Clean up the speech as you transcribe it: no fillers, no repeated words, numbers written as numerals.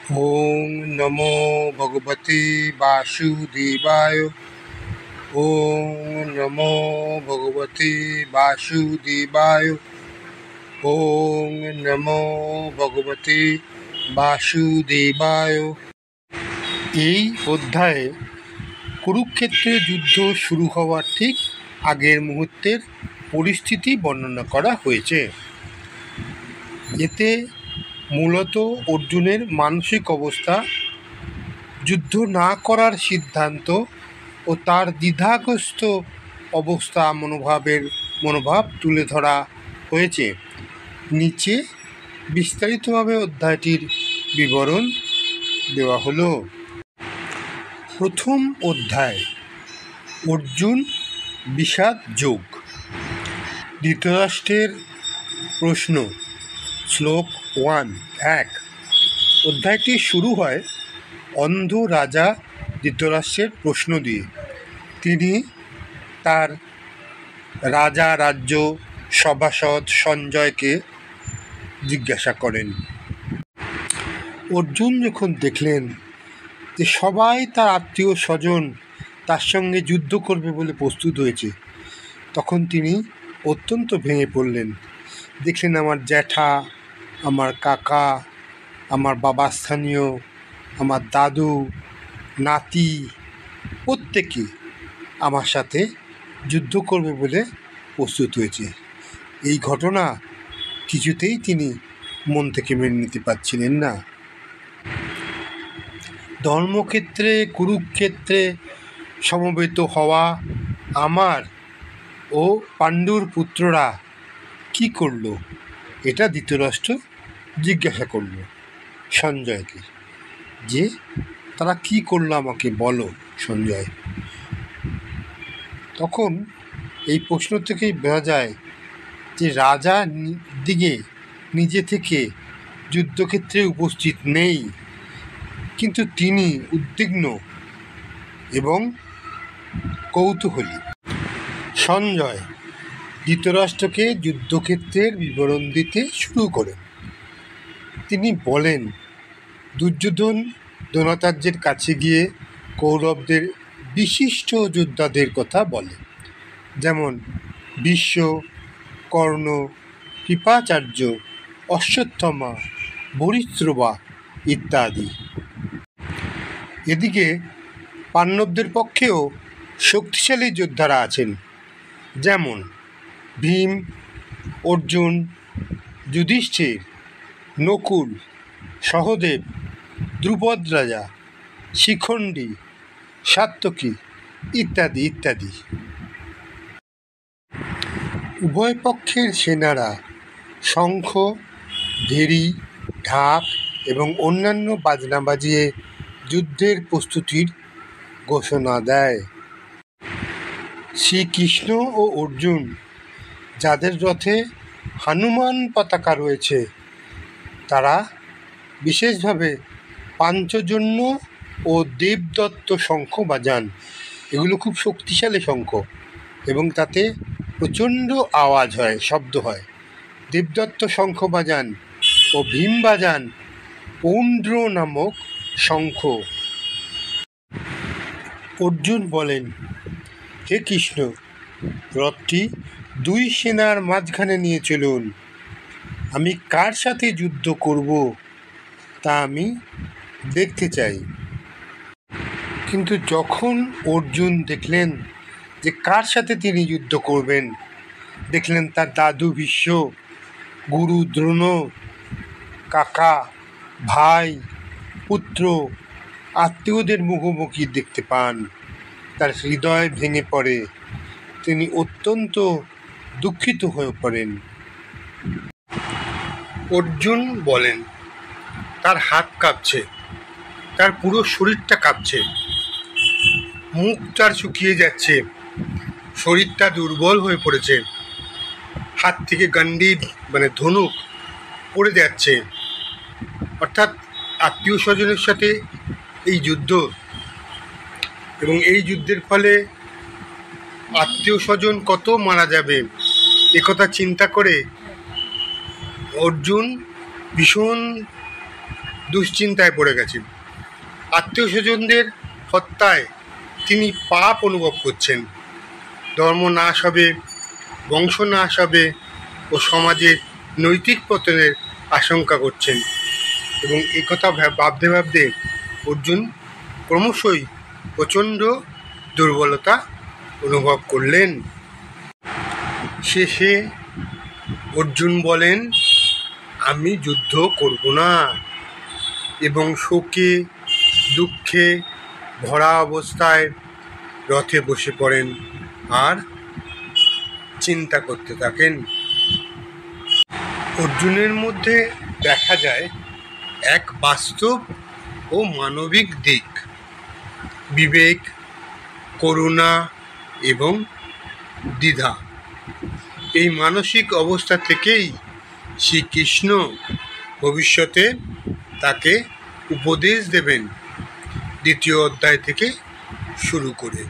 ওং নমো ভগবতে বাসুদেবায়। ওং নমো ভগবতে বাসুদেবায়। ওং নমো ভগবতে বাসুদেবায়। এই অধ্যায়ে কুরুক্ষেত্রের যুদ্ধ শুরু হওয়ার ঠিক আগের মুহূর্তের পরিস্থিতি বর্ণনা করা হয়েছে। এতে মূলত অর্জুনের মানসিক অবস্থা, যুদ্ধ না করার সিদ্ধান্ত ও তার দ্বিধাগ্রস্ত অবস্থা মনোভাব তুলে ধরা হয়েছে। নিচে বিস্তারিতভাবে অধ্যায়টির বিবরণ দেওয়া হলো। প্রথম অধ্যায়, অর্জুন বিষাদ যোগ। ধৃতরাষ্ট্রের প্রশ্ন, শ্লোক 1 অধ্যায়টি শুরু হয় অন্ধ রাজা ধৃতরাষ্ট্রের প্রশ্ন দিয়ে। তিনি তার রাজা রাজ্য সভাসদ সঞ্জয়কে জিজ্ঞাসা করেন। অর্জুন যখন দেখলেন যে সবাই তার আত্মীয় স্বজন তার সঙ্গে যুদ্ধ করবে বলে প্রস্তুত হয়েছে, তখন তিনি অত্যন্ত ভেঙে পড়লেন। দেখলেন আমার জ্যাঠা, আমার কাকা, আমার বাবা স্থানীয়, আমার দাদু, নাতি প্রত্যেকে আমার সাথে যুদ্ধ করবে বলে প্রস্তুত হয়েছে। এই ঘটনা কিছুতেই তিনি মন থেকে মেনে নিতে পারছিলেন না। ধর্মক্ষেত্রে কুরুক্ষেত্রে সমবেত হওয়া আমার ও পাণ্ডুর পুত্ররা কি করলো, এটা ধৃতরাষ্ট্র জিজ্ঞাসা করল সঞ্জয়কে, যে তারা কি করলো আমাকে বলো সঞ্জয়। তখন এই প্রশ্ন থেকেই বোঝা যায় যে রাজা দিকে নিজে থেকে যুদ্ধক্ষেত্রে উপস্থিত নেই, কিন্তু তিনি উদ্বিগ্ন এবং কৌতূহলী। সঞ্জয় ধৃতরাষ্ট্রকে যুদ্ধক্ষেত্রের বিবরণ দিতে শুরু করেন। তিনি বলেন, দুর্যোধন দ্রোণাচার্যের কাছে গিয়ে কৌরবদের বিশিষ্ট যোদ্ধাদের কথা বলে, যেমন ভীষ্ম, কর্ণ, কৃপাচার্য, অশ্বত্থামা, বরিশ্রবা ইত্যাদি। এদিকে পাণ্ডবদের পক্ষেও শক্তিশালী যোদ্ধারা আছেন, যেমন ভীম, অর্জুন, যুধিষ্ঠির, নকুল, সহদেব, দ্রুপদ রাজা, শিখণ্ডী, সাত্যকী ইত্যাদি ইত্যাদি। উভয় পক্ষের সেনারা শঙ্খ, ভেরি, ঢাক এবং অন্যান্য বাজনা বাজিয়ে যুদ্ধের প্রস্তুতির ঘোষণা দেয়। শ্রীকৃষ্ণ ও অর্জুন, যাদের রথে হনুমান পতাকা রয়েছে, তারা বিশেষভাবে পাঞ্চজন্য ও দেবদত্ত শঙ্খ বাজান। এগুলো খুব শক্তিশালী শঙ্খ এবং তাতে প্রচণ্ড আওয়াজ হয়, শব্দ হয়। দেবদত্ত শঙ্খ বাজান ও ভীম বাজান পৌন্ড্র নামক শঙ্খ। অর্জুন বলেন, হে কৃষ্ণ, রথটি দুই সেনার মাঝখানে নিয়ে চলুন। আমি কার সাথে যুদ্ধ করব তা আমি দেখতে চাই। কিন্তু যখন অর্জুন দেখলেন যে কার সাথে তিনি যুদ্ধ করবেন, দেখলেন তার দাদু ভীষ্ম, গুরু দ্রোণ, কাকা, ভাই, পুত্র, আত্মীয়দের মুখোমুখি দেখতে পান, তার হৃদয় ভেঙে পড়ে। তিনি অত্যন্ত দুঃখিত হয়ে পড়েন। অর্জুন বলেন, তার হাত কাঁপছে, তার পুরো শরীরটা কাঁপছে, মুখ তার শুকিয়ে যাচ্ছে, শরীরটা দুর্বল হয়ে পড়েছে, হাত থেকে গান্ডীব ধনুক পড়ে যাচ্ছে। অর্থাৎ আত্মীয় স্বজনের সাথে এই যুদ্ধ, এবং এই যুদ্ধের ফলে আত্মীয় স্বজন কত মারা যাবে একথা চিন্তা করে অর্জুন ভীষণ দুশ্চিন্তায় পড়ে গেছেন। আত্মীয় স্বজনদের হত্যায় তিনি পাপ অনুভব করছেন। ধর্ম নাশ হবে, বংশ নাশ হবে ও সমাজের নৈতিক পতনের আশঙ্কা করছেন। এবং এই কথা ভাবতে ভাবতে অর্জুন ক্রমশই প্রচণ্ড দুর্বলতা অনুভব করলেন। শেষে অর্জুন বলেন, আমি যুদ্ধ করব না, এবং শোকে দুঃখে ভরা অবস্থায় রথে বসে পড়েন আর চিন্তা করতে থাকেন। অর্জুনের মধ্যে দেখা যায় এক বাস্তব ও মানবিক দিক, বিবেক, করুণা এবং দ্বিধা। এই মানসিক অবস্থা থেকেই শ্রীকৃষ্ণ ভবিষ্যতে তাকে উপদেশ দেবেন, 2য় অধ্যায় থেকে শুরু করে।